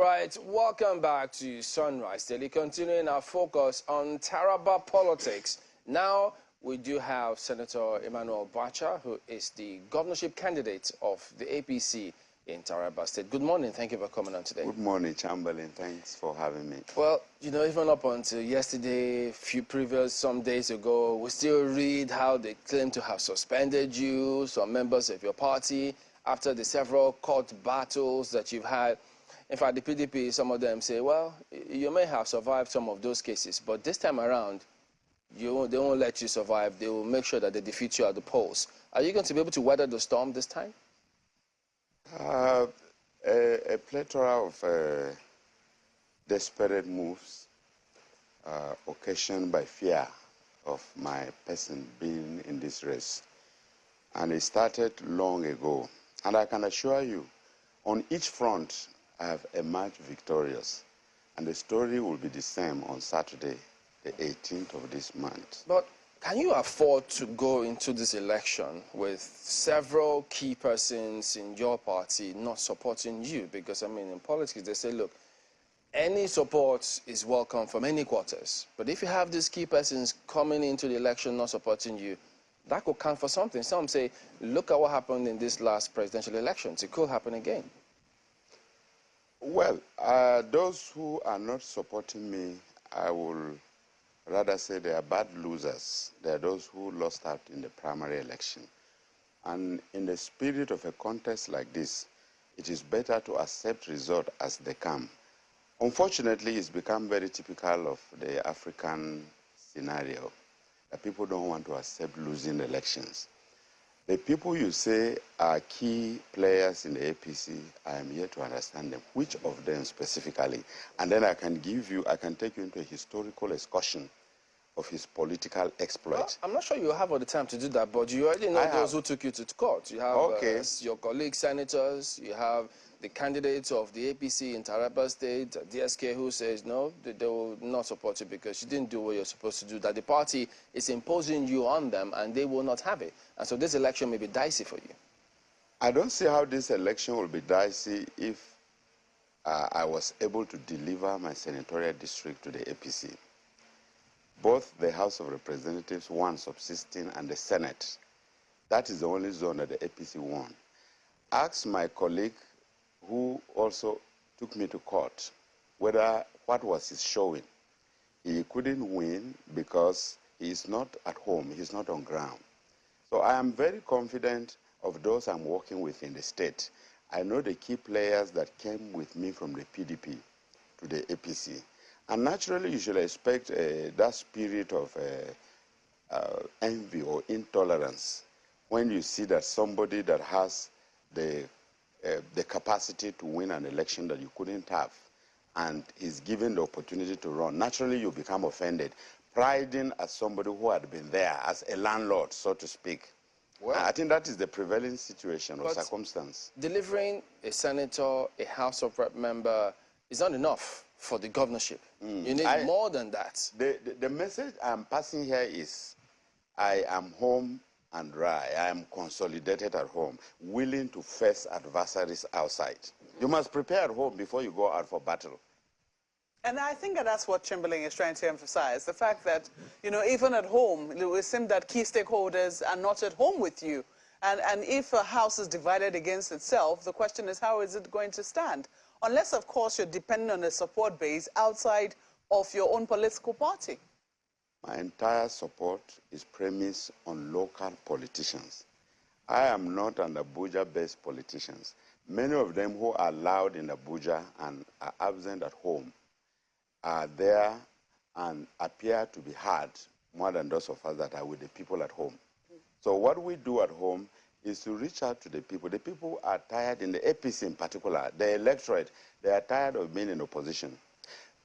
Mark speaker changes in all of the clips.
Speaker 1: right, welcome back to Sunrise Daily, continuing our focus on Taraba politics. Now, we do have Senator Emmanuel Bwacha, who is the governorship candidate of the APC in Taraba State. Good morning. Thank you for coming on today.
Speaker 2: Good morning, Chamberlain. Thanks for having me.
Speaker 1: Well, you know, even up until yesterday, some days ago, we still read how they claim to have suspended you, some members of your party, after the several court battles that you've had. In fact, the PDP, some of them say, well, you may have survived some of those cases, but this time around, they won't let you survive. They will make sure that they defeat you at the polls. Are you going to be able to weather the storm this time?
Speaker 2: A plethora of desperate moves occasioned by fear of my person being in this race. And it started long ago. And I can assure you, on each front, I have emerged victorious. And the story will be the same on Saturday, the 18th of this month.
Speaker 1: But can you afford to go into this election with several key persons in your party not supporting you? Because, I mean, in politics, they say, look, any support is welcome from any quarters. But if you have these key persons coming into the election not supporting you, that could count for something. Some say, look at what happened in this last presidential elections. It could happen again.
Speaker 2: Well, those who are not supporting me, I will rather say they are bad losers. They are those who lost out in the primary election. And in the spirit of a contest like this, it is better to accept results as they come. Unfortunately, it's become very typical of the African scenario that people don't want to accept losing elections. The people you say are key players in the APC, I am yet to understand them. Which of them specifically? And then I can take you into a historical excursion of his political exploit.
Speaker 1: Well, I'm not sure you have all the time to do that, but you already know those who took you to court. You have your colleague senators, you have the candidates of the APC in Taraba State, DSK, who says no, they will not support you because you didn't do what you're supposed to do, that the party is imposing you on them and they will not have it. And so this election may be dicey for you.
Speaker 2: I don't see how this election will be dicey if I was able to deliver my senatorial district to the APC. Both the House of Representatives, one subsisting, and the Senate. That is the only zone that the APC won. Ask my colleague who also took me to court what was his showing. He couldn't win because he is not at home, he's not on ground. So I am very confident of those I'm working with in the state. I know the key players that came with me from the PDP to the APC. And naturally, you should expect that spirit of envy or intolerance when you see that somebody that has the capacity to win an election that you couldn't have and is given the opportunity to run. Naturally, you become offended, priding as somebody who had been there, as a landlord, so to speak. Well, I think that is the prevailing situation or circumstance.
Speaker 1: Delivering a senator, a House of Rep member is not enough for the governorship. You need more than that.
Speaker 2: The message I'm passing here is I am home and dry. I am consolidated at home, willing to face adversaries outside. You must prepare at home before you go out for battle.
Speaker 3: And I think that's what Chamberlain is trying to emphasize, the fact that, you know, even at home, it would seem that key stakeholders are not at home with you. And if a house is divided against itself, the question is, how is it going to stand? Unless, of course, you're dependent on a support base outside of your own political party.
Speaker 2: My entire support is premised on local politicians. I am not an Abuja-based politician. Many of them who are loud in Abuja and are absent at home are there and appear to be heard more than those of us that are with the people at home. So what we do at home is to reach out to the people. The people are tired, in the APC in particular, the electorate, they are tired of being in opposition.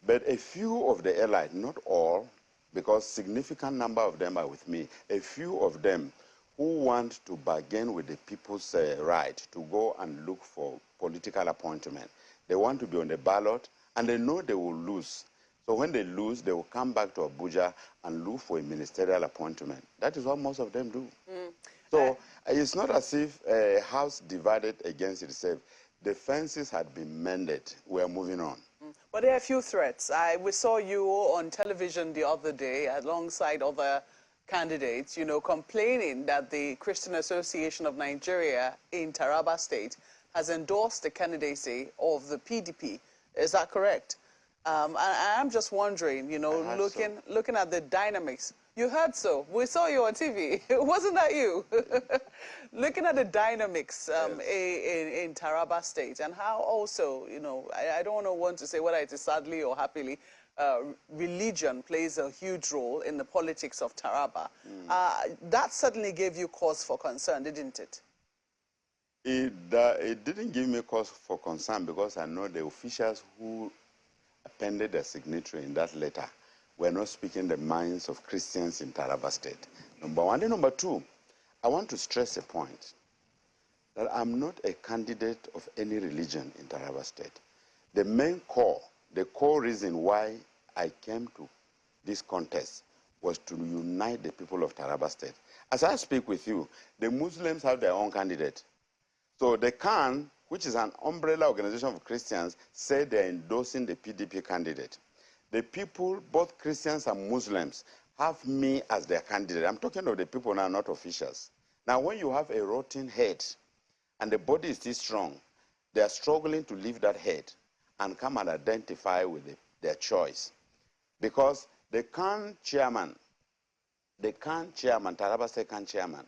Speaker 2: But a few of the allies, not all, because significant number of them are with me, a few of them who want to bargain with the people's right to go and look for political appointment. They want to be on the ballot, and they know they will lose. So when they lose, they will come back to Abuja and look for a ministerial appointment. That is what most of them do. So it's not as if a house divided against itself. the fences had been mended. We are moving on.
Speaker 3: But there are a few threats. We saw you on television the other day alongside other candidates, you know, complaining that the Christian Association of Nigeria in Taraba State has endorsed the candidacy of the PDP. Is that correct? I'm just wondering, you know, looking at the dynamics. You heard so. We saw you on TV. Wasn't that you? Looking at the dynamics in Taraba State and how also, you know, I don't want to say whether it is sadly or happily, religion plays a huge role in the politics of Taraba. That certainly gave you cause for concern, didn't it?
Speaker 2: It didn't give me cause for concern because I know the officials who appended a signature in that letter were not speaking the minds of Christians in Taraba State. Number one. And number two, I want to stress a point that I'm not a candidate of any religion in Taraba State. The main core, the core reason why I came to this contest was to unite the people of Taraba State. As I speak with you, the Muslims have their own candidate. So the CAN, which is an umbrella organization of Christians, said they're endorsing the PDP candidate. The people, both Christians and Muslims, have me as their candidate. I'm talking of the people now, not officials. Now, when you have a rotten head and the body is still strong, they are struggling to leave that head and come and identify with their choice. Because the CAN chairman, Taraba State CAN chairman,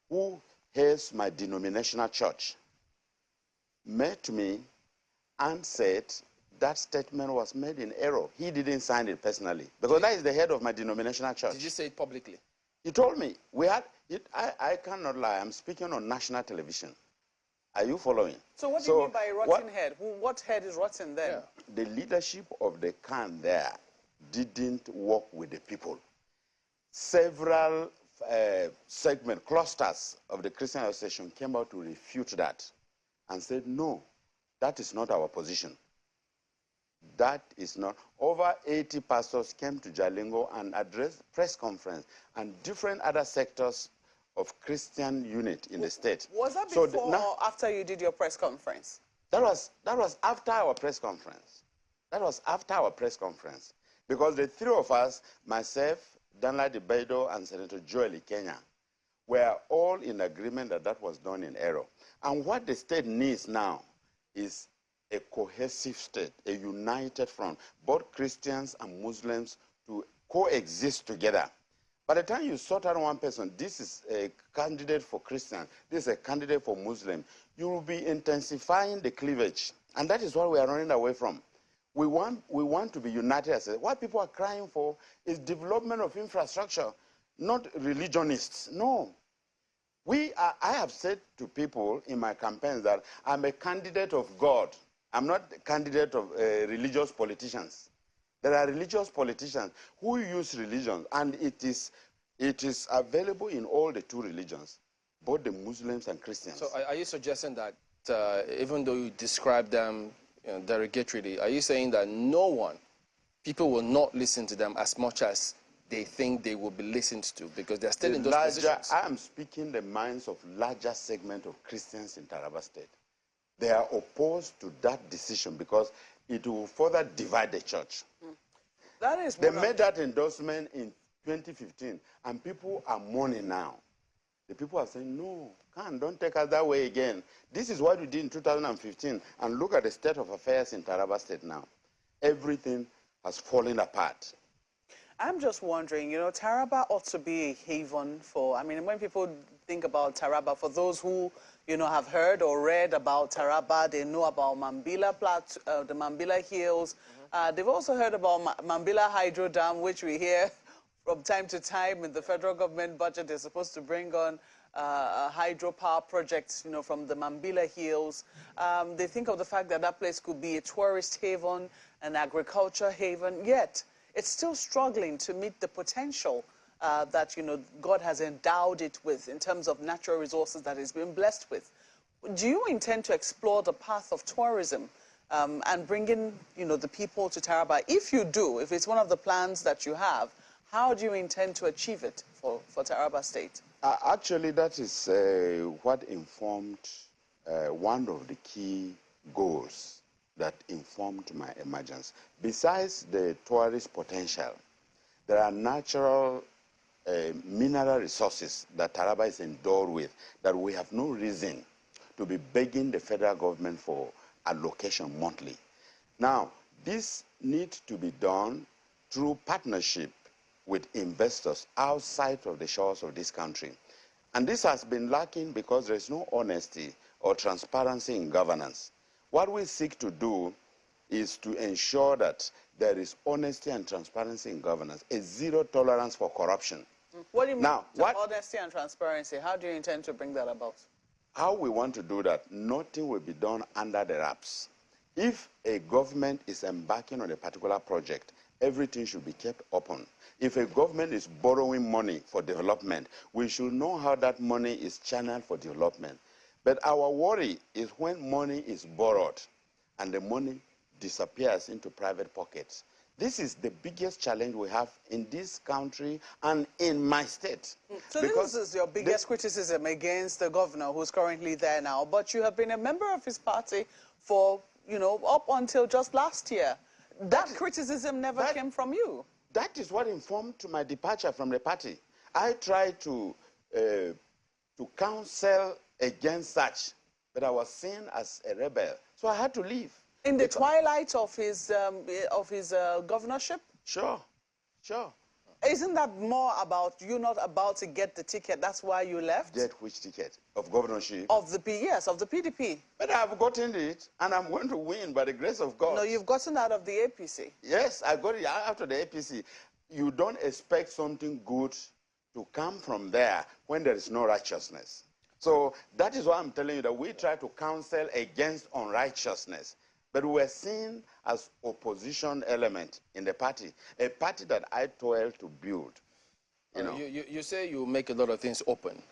Speaker 2: who heads my denominational church, met me and said that statement was made in error. He didn't sign it personally, because that is the head of my denominational church.
Speaker 1: Did you say it publicly?
Speaker 2: He told me. I cannot lie. I'm speaking on national television. Are you following?
Speaker 3: So what do you mean by rotten head? What head is rotten then?
Speaker 2: Yeah. The leadership of the CAN there didn't work with the people. Several clusters of the Christian Association came out to refute that and said, no, that is not our position. That is not. Over 80 pastors came to Jalingo and addressed press conference and different other sectors of Christian unit in the state.
Speaker 3: Was that before or after you did your press conference?
Speaker 2: That was after our press conference. That was after our press conference. Because the three of us, myself, Danladi Baido, and Senator Joel Ikenya, were all in agreement that that was done in error. And what the state needs now is a cohesive state, a united front, both Christians and Muslims to coexist together. By the time you sort out one person, this is a candidate for Christian, this is a candidate for Muslim, you will be intensifying the cleavage. And that is what we are running away from. We want to be united. What people are crying for is development of infrastructure, not religionists. No. I have said to people in my campaigns that I'm a candidate of God. I'm not a candidate of religious politicians. There are religious politicians who use religion, and it is available in all the two religions, both the Muslims and Christians.
Speaker 1: So are you suggesting that even though you describe them derogatorily, are you saying that people will not listen to them as much as they think they will be listened to because they're still in those positions?
Speaker 2: I am speaking the minds of larger segment of Christians in Taraba State. They are opposed to that decision because it will further divide the church. They made that endorsement in 2015, and people are mourning now. The people are saying, no, don't take us that way again. This is what we did in 2015, and look at the state of affairs in Taraba State now. Everything has fallen apart.
Speaker 3: I'm just wondering, you know, Taraba ought to be a haven for, I mean, when people think about Taraba, for those who, you know, have heard or read about Taraba, they know about Mambila the Mambila Hills. They've also heard about Mambila Hydro Dam, which we hear from time to time in the federal government budget. They're supposed to bring on a hydropower project, you know, from the Mambila Hills. They think of the fact that that place could be a tourist haven, an agriculture haven, yet it's still struggling to meet the potential that, you know, God has endowed it with in terms of natural resources that it's been blessed with. Do you intend to explore the path of tourism and bring in, you know, the people to Taraba? If you do, if it's one of the plans that you have, how do you intend to achieve it for Taraba State?
Speaker 2: Actually, that is what informed one of the key goals that informed my emergence. Besides the tourist potential, there are natural mineral resources that Taraba is endowed with that we have no reason to be begging the federal government for allocation monthly. Now, this needs to be done through partnership with investors outside of the shores of this country. And this has been lacking because there is no honesty or transparency in governance. What we seek to do is to ensure that there is honesty and transparency in governance, a zero tolerance for corruption.
Speaker 3: What do you mean honesty and transparency? How do you intend to bring that about?
Speaker 2: How we want to do that, nothing will be done under the wraps. If a government is embarking on a particular project, everything should be kept open. If a government is borrowing money for development, we should know how that money is channeled for development. But our worry is when money is borrowed and the money disappears into private pockets. This is the biggest challenge we have in this country and in my state.
Speaker 3: So this is your biggest criticism against the governor who's currently there now, but you have been a member of his party for, you know, up until just last year. That criticism never came from you.
Speaker 2: That is what informed my departure from the party. I tried to counsel against such, but I was seen as a rebel, so I had to leave.
Speaker 3: In the twilight of his governorship?
Speaker 2: Sure, sure.
Speaker 3: Isn't that more about you not about to get the ticket? That's why you left?
Speaker 2: Get which ticket? Of governorship?
Speaker 3: Of the yes, of the PDP.
Speaker 2: But I've gotten it, and I'm going to win by the grace of God.
Speaker 3: No, you've gotten out of the APC.
Speaker 2: Yes, I got it out of the APC. You don't expect something good to come from there when there is no righteousness. So that is why I'm telling you that we try to counsel against unrighteousness. But we were seen as opposition element in the party, a party that I toiled to build.
Speaker 1: You say you make a lot of things open.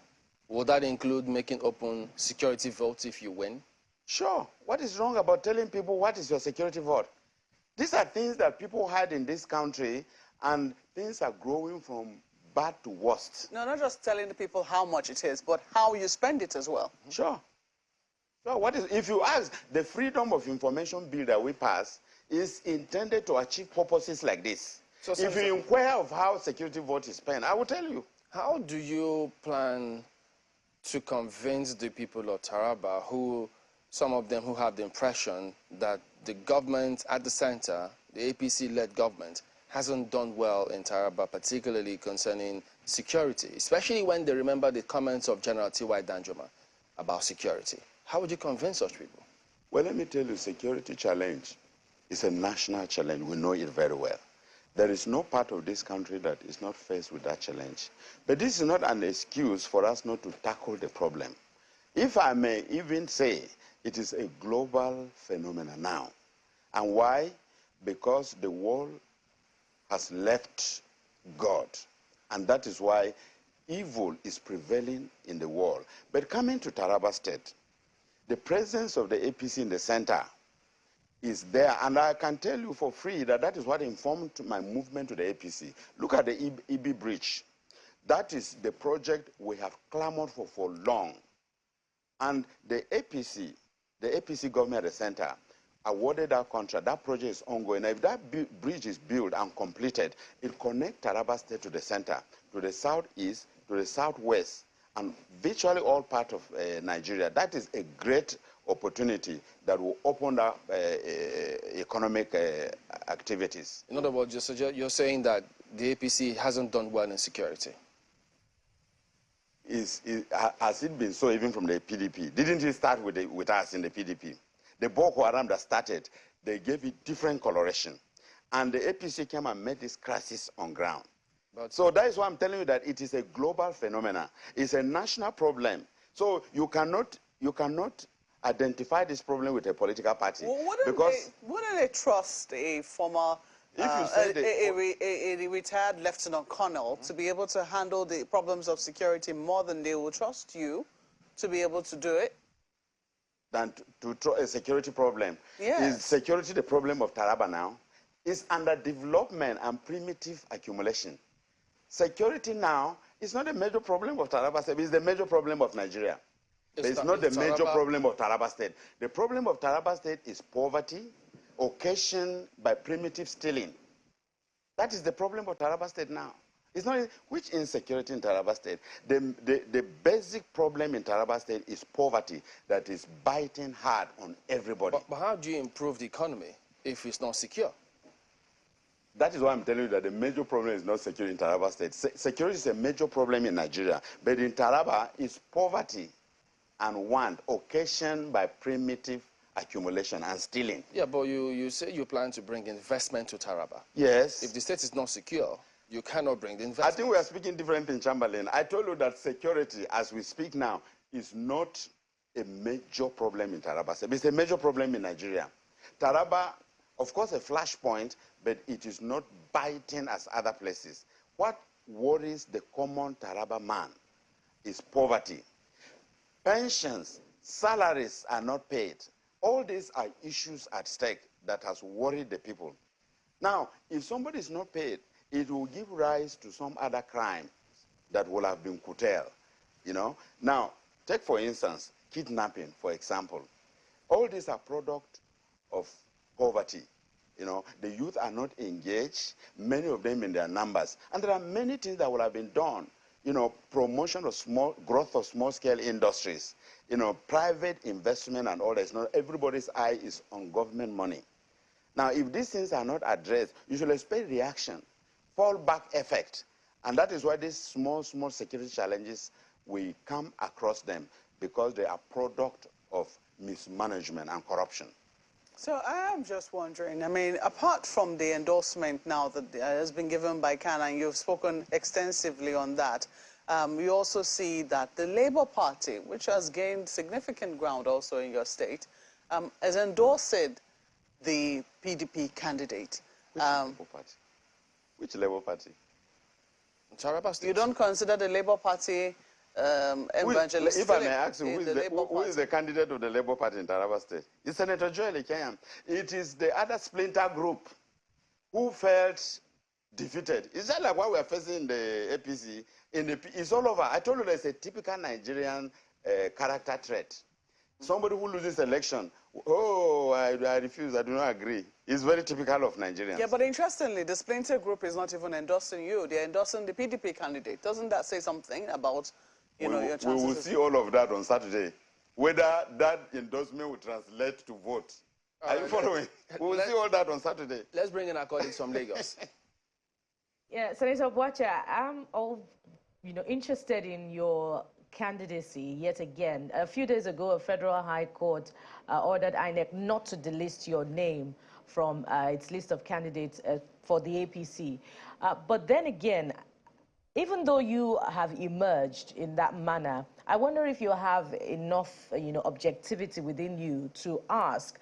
Speaker 1: Will that include making open security votes if you win?
Speaker 2: Sure. What is wrong about telling people what is your security vote? These are things that people hide in this country, and things are growing from bad to worst.
Speaker 3: No, not just telling the people how much it is, but how you spend it as well.
Speaker 2: Sure. So if you ask, the Freedom of Information Bill that we passed is intended to achieve purposes like this. So if you inquire of how security vote is spent, I will tell you.
Speaker 1: How do you plan to convince the people of Taraba, some of them who have the impression that the government at the center, the APC-led government, hasn't done well in Taraba, particularly concerning security, especially when they remember the comments of General T.Y. Danjuma about security? How would you convince such people?
Speaker 2: Well, let me tell you, security challenge is a national challenge. We know it very well. There is no part of this country that is not faced with that challenge. But this is not an excuse for us not to tackle the problem. If I may even say, it is a global phenomenon now. And why? Because the world has left God. And that is why evil is prevailing in the world. But coming to Taraba State, the presence of the APC in the center is there, and I can tell you for free that that is what informed my movement to the APC. Look at the EB Bridge. That is the project we have clamored for long. And the APC government at the center awarded that contract. That project is ongoing. If that bridge is built and completed, it connects Taraba State to the center, to the southeast, to the southwest, and virtually all parts of Nigeria. That is a great opportunity that will open up economic activities.
Speaker 1: In other words, you're saying that the APC hasn't done well in security?
Speaker 2: Has it been so even from the PDP? Didn't it start with us in the PDP? The Boko Haram that started, they gave it different coloration. And the APC came and made this crisis on ground. So that is why I'm telling you that it is a global phenomenon. It's a national problem. So you cannot identify this problem with a political party.
Speaker 3: Well, wouldn't they trust a former, a retired lieutenant colonel to be able to handle the problems of security more than they will trust you to be able to do it?
Speaker 2: Than to a security problem.
Speaker 3: Yes.
Speaker 2: Is security the problem of Taraba now? It's under development and primitive accumulation. Security now is not a major problem of Taraba State, it's the major problem of Nigeria. It's not the major
Speaker 1: Taraba
Speaker 2: problem of Taraba State. The problem of Taraba State is poverty occasioned by primitive stealing. That is the problem of Taraba State now. It's not which insecurity in Taraba State. The basic problem in Taraba State is poverty that is biting hard on everybody.
Speaker 1: But how do you improve the economy if it's not secure?
Speaker 2: That is why I'm telling you that the major problem is not security in Taraba State. Security is a major problem in Nigeria, but in Taraba, it's poverty and want occasioned by primitive accumulation and stealing.
Speaker 1: Yeah, but you say you plan to bring investment to Taraba.
Speaker 2: Yes.
Speaker 1: If the state is not secure, you cannot bring the investment.
Speaker 2: I think we are speaking different in Chamberlain. I told you that security, as we speak now, is not a major problem in Taraba State. It's a major problem in Nigeria. Taraba, of course, a flashpoint, but it is not biting as other places. What worries the common Taraba man is poverty. Pensions, salaries are not paid. All these are issues at stake that has worried the people. Now, if somebody is not paid, it will give rise to some other crime that will have been curtailed, you know. Now, take for instance, kidnapping, for example. All these are product of poverty. You know, the youth are not engaged, many of them in their numbers. And there are many things that would have been done. You know, promotion of growth of small-scale industries, you know, private investment and all that. Not everybody's eye is on government money. Now, if these things are not addressed, you should expect reaction, fallback effect. And that is why these small security challenges, we come across them because they are product of mismanagement and corruption.
Speaker 3: So I am just wondering, I mean, apart from the endorsement now that has been given by CAN, and you've spoken extensively on that, we also see that the Labour Party, which has gained significant ground also in your state, has endorsed the PDP candidate.
Speaker 2: Which Labour Party? Which Labour Party?
Speaker 1: Taraba State.
Speaker 3: You don't consider the Labour Party evangelist?
Speaker 2: If I may ask you, who is the candidate of the Labour Party in Taraba State? It's Senator Joel Ikeyam. It is the other splinter group who felt defeated. It's just like what we are facing in the APC. It's all over. I told you there's a typical Nigerian character trait. Somebody who loses election, oh, I refuse, I do not agree. It's very typical of Nigerians.
Speaker 3: Yeah, but interestingly, the splinter group is not even endorsing you. They're endorsing the PDP candidate. Doesn't that say something about, you know, your chances?
Speaker 2: We will see all of that on Saturday. Whether that endorsement will translate to vote. Are you following? We will see all that on Saturday.
Speaker 1: Let's bring in our colleagues from Lagos.
Speaker 4: Yeah, Senator Bwacha, I'm interested in your candidacy yet again. A few days ago, a federal high court ordered INEC not to delist your name from its list of candidates for the APC. But then again, even though you have emerged in that manner, I wonder if you have enough, objectivity within you to ask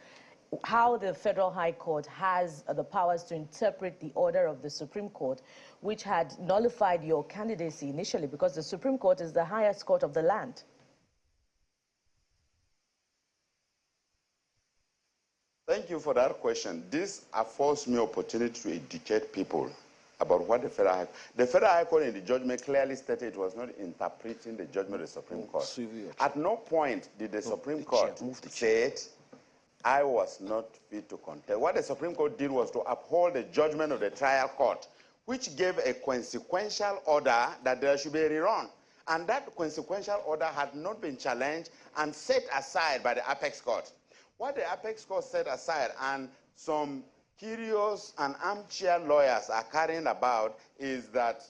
Speaker 4: how the Federal High Court has the powers to interpret the order of the Supreme Court, which had nullified your candidacy initially, because the Supreme Court is the highest court of the land.
Speaker 2: Thank you for that question. This affords me opportunity to educate people about what the Federal High Court in the judgment clearly stated it was not interpreting the judgment of the Supreme Court. At no point did the Supreme Court say I was not fit to contest. What the Supreme Court did was to uphold the judgment of the trial court, which gave a consequential order that there should be a rerun. And that consequential order had not been challenged and set aside by the apex court. What the apex court set aside, and some curious and armchair lawyers are carrying about, is that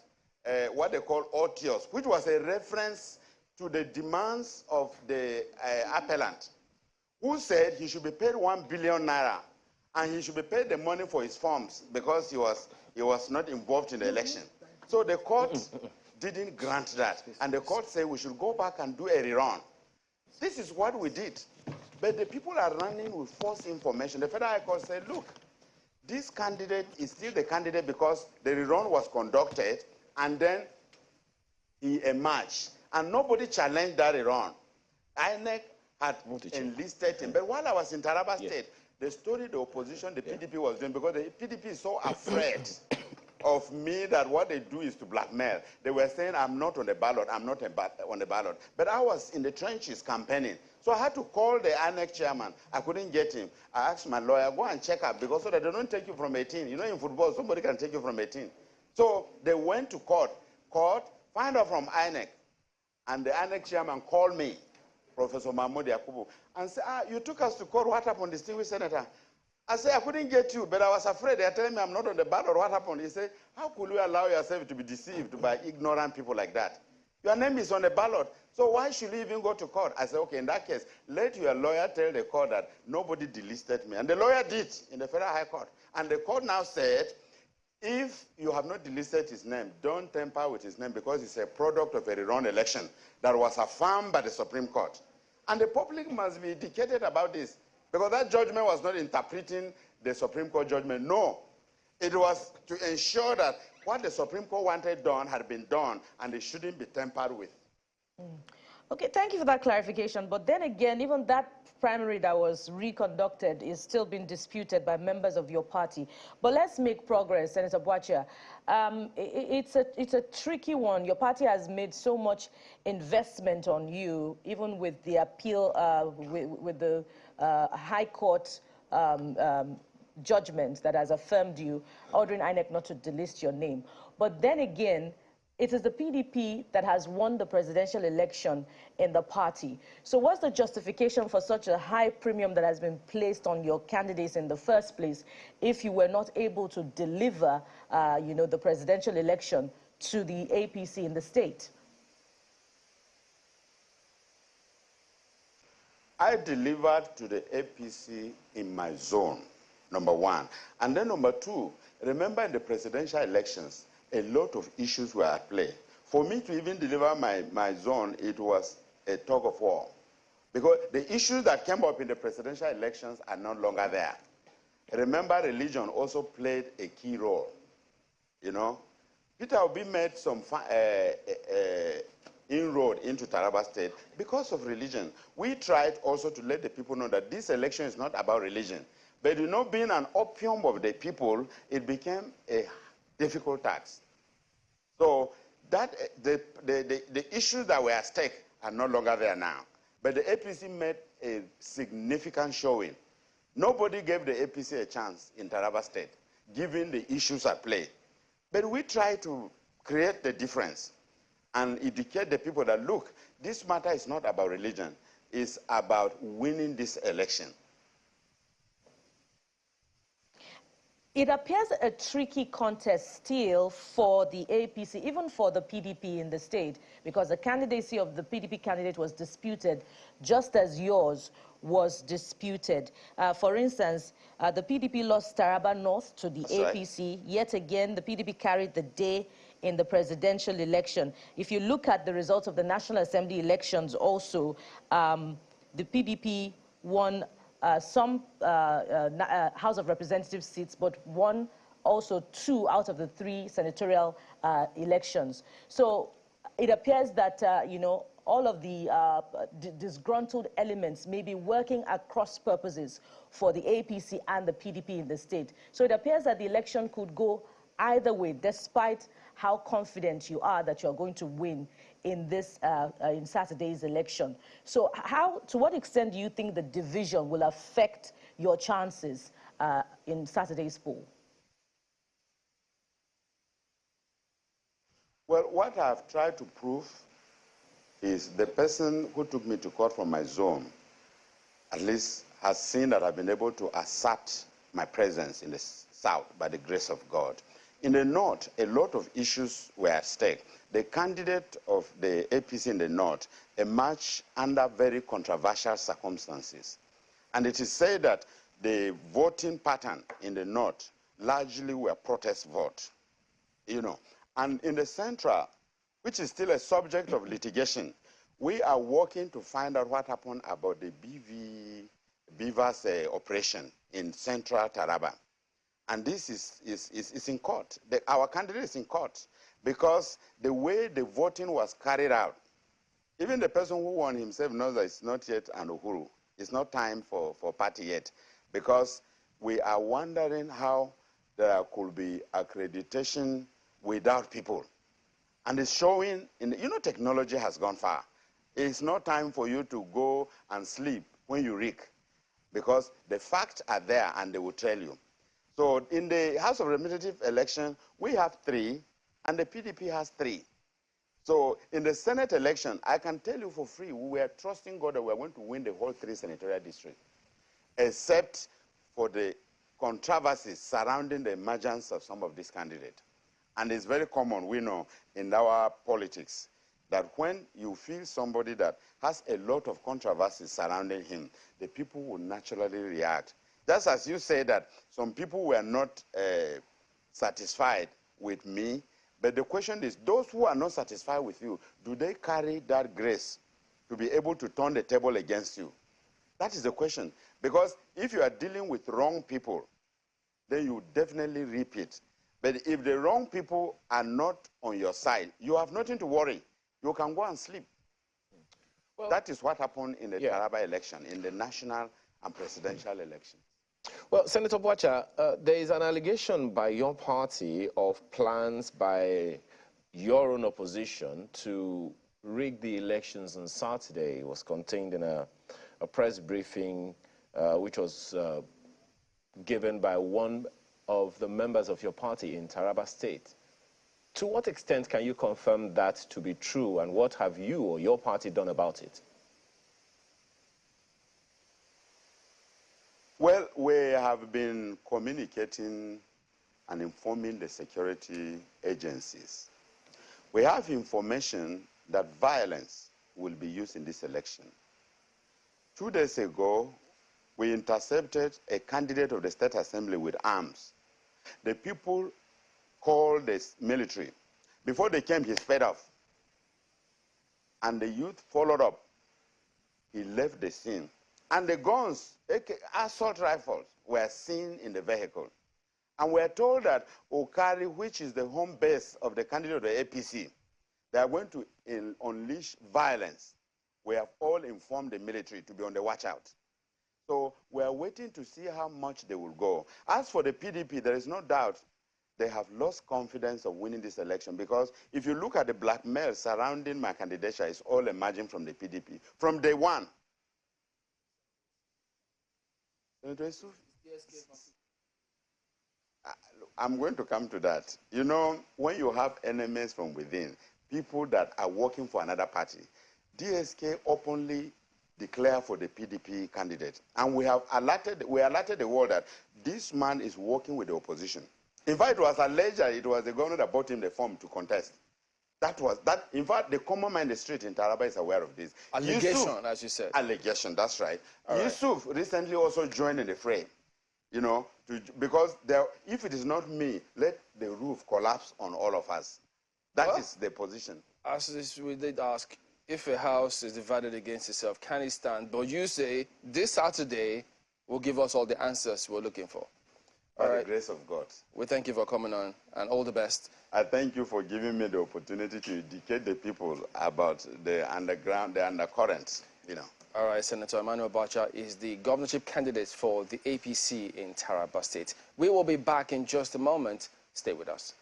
Speaker 2: what they call otious, which was a reference to the demands of the appellant, who said he should be paid 1 billion naira and he should be paid the money for his forms because he was not involved in the election. So the court didn't grant that, and the court said we should go back and do a rerun. This is what we did. But the people are running with false information. The Federal High Court said, look, this candidate is still the candidate because the rerun was conducted and then he emerged. And nobody challenged that rerun. INEC had enlisted him. But while I was in Taraba State, the story the opposition, the PDP was doing, because the PDP is so afraid of me that what they do is to blackmail. They were saying, I'm not on the ballot, I'm not on the ballot. But I was in the trenches campaigning. So I had to call the INEC chairman. I couldn't get him. I asked my lawyer, go and check up, because so that they don't take you from 18. You know, in football, somebody can take you from 18. So they went to court, find out from INEC. And the INEC chairman called me, Professor Mahmoud Yakubu, and said, you took us to court, what happened, distinguished senator? I said, I couldn't get you, but I was afraid. They're telling me I'm not on the ballot. What happened? He said, how could you allow yourself to be deceived by ignorant people like that? Your name is on the ballot, so why should you even go to court? I said, okay, in that case, let your lawyer tell the court that nobody delisted me. And the lawyer did in the Federal High Court. And the court now said, if you have not delisted his name, don't tamper with his name, because it's a product of a rerun election that was affirmed by the Supreme Court. And the public must be educated about this, because that judgment was not interpreting the Supreme Court judgment. No. It was to ensure that what the Supreme Court wanted done had been done, and it shouldn't be tampered with.
Speaker 4: Okay, thank you for that clarification. But then again, even that primary that was reconducted is still being disputed by members of your party. But let's make progress, Senator Bwacha. It's a tricky one. Your party has made so much investment on you, even with the appeal, with the High Court judgment that has affirmed you, ordering INEC not to delist your name. But then again, it is the PDP that has won the presidential election in the party. So what's the justification for such a high premium that has been placed on your candidates in the first place if you were not able to deliver, the presidential election to the APC in the state?
Speaker 2: I delivered to the APC in my zone, number one. And then number two, remember in the presidential elections, a lot of issues were at play. For me to even deliver my zone, it was a tug of war. Because the issues that came up in the presidential elections are no longer there. Remember, religion also played a key role. You know, Peter Obi made some inroad into Taraba State because of religion. We tried also to let the people know that this election is not about religion. But you know, being an opium of the people, it became a difficult task. So that the issues that were at stake are no longer there now. But the APC made a significant showing. Nobody gave the APC a chance in Taraba State, given the issues at play. But we try to create the difference and educate the people that, look, this matter is not about religion. It's about winning this election.
Speaker 4: It appears a tricky contest still for the APC, even for the PDP in the state, because the candidacy of the PDP candidate was disputed, just as yours was disputed. For instance, the PDP lost Taraba North to the APC. Right. Yet again, the PDP carried the day in the presidential election. If you look at the results of the National Assembly elections also, the PDP won some House of Representatives seats, but won also 2 out of the 3 senatorial elections. So it appears that, all of the disgruntled elements may be working at cross purposes for the APC and the PDP in the state. So it appears that the election could go either way, despite how confident you are that you're going to win in this in Saturday's election. So to what extent do you think the division will affect your chances in Saturday's poll?
Speaker 2: Well, what I've tried to prove is the person who took me to court from my zone at least has seen that I've been able to assert my presence in the South by the grace of God. In the North, a lot of issues were at stake. The candidate of the APC in the North emerged under very controversial circumstances. And it is said that the voting pattern in the North largely were protest vote, And in the Central, which is still a subject of litigation, we are working to find out what happened about the Beavers operation in Central Taraba. And this is in court. Our candidate is in court because the way the voting was carried out, even the person who won himself knows that it's not yet an Uhuru. It's not time for party yet, because we are wondering how there could be accreditation without people. And it's showing, technology has gone far. It's not time for you to go and sleep when you reek, because the facts are there and they will tell you. So in the House of Representatives election, we have 3, and the PDP has 3. So in the Senate election, I can tell you for free, we were trusting God that we were going to win the whole 3 senatorial districts, except for the controversies surrounding the emergence of some of these candidates. And it's very common, we know, in our politics, that when you feel somebody that has a lot of controversies surrounding him, the people will naturally react. Just as you say that some people were not satisfied with me, but the question is, those who are not satisfied with you, do they carry that grace to be able to turn the table against you? That is the question. Because if you are dealing with wrong people, then you definitely reap it. But if the wrong people are not on your side, you have nothing to worry. You can go and sleep. Well, that is what happened in the Taraba election, in the national and presidential election.
Speaker 1: Well, Senator Bwacha, there is an allegation by your party of plans by your own opposition to rig the elections on Saturday. It was contained in a press briefing which was given by one of the members of your party in Taraba State. To what extent can you confirm that to be true, and what have you or your party done about it?
Speaker 2: Well, we have been communicating and informing the security agencies. We have information that violence will be used in this election. 2 days ago, we intercepted a candidate of the State Assembly with arms. The people called the military. Before they came, he sped off. And the youth followed up. He left the scene. And the guns, assault rifles, were seen in the vehicle. And we are told that Okari, which is the home base of the candidate of the APC, they are going to unleash violence. We have all informed the military to be on the watch out. So we are waiting to see how much they will go. As for the PDP, there is no doubt they have lost confidence of winning this election, because if you look at the blackmail surrounding my candidature, it's all emerging from the PDP. From day one. Senator Yusuf, I'm going to come to that. You know, when you have enemies from within, people that are working for another party, DSK openly declare for the PDP candidate. And we alerted the world that this man is working with the opposition. In fact, it was alleged that it was the governor that bought him the form to contest. In fact, the common man in the street in Taraba is aware of this.
Speaker 1: Allegation,
Speaker 2: Yusuf,
Speaker 1: as you said.
Speaker 2: Allegation, that's right.
Speaker 1: All
Speaker 2: Yusuf recently also joined in the fray, because if it is not me, let the roof collapse on all of us. That is the position.
Speaker 1: As we did ask, if a house is divided against itself, can it stand? But you say this Saturday will give us all the answers we're looking for.
Speaker 2: By the grace of God.
Speaker 1: We thank you for coming on, and all the best.
Speaker 2: I thank you for giving me the opportunity to educate the people about the underground, the undercurrents,
Speaker 1: All right, Senator Emmanuel Bwacha is the governorship candidate for the APC in Taraba State. We will be back in just a moment. Stay with us.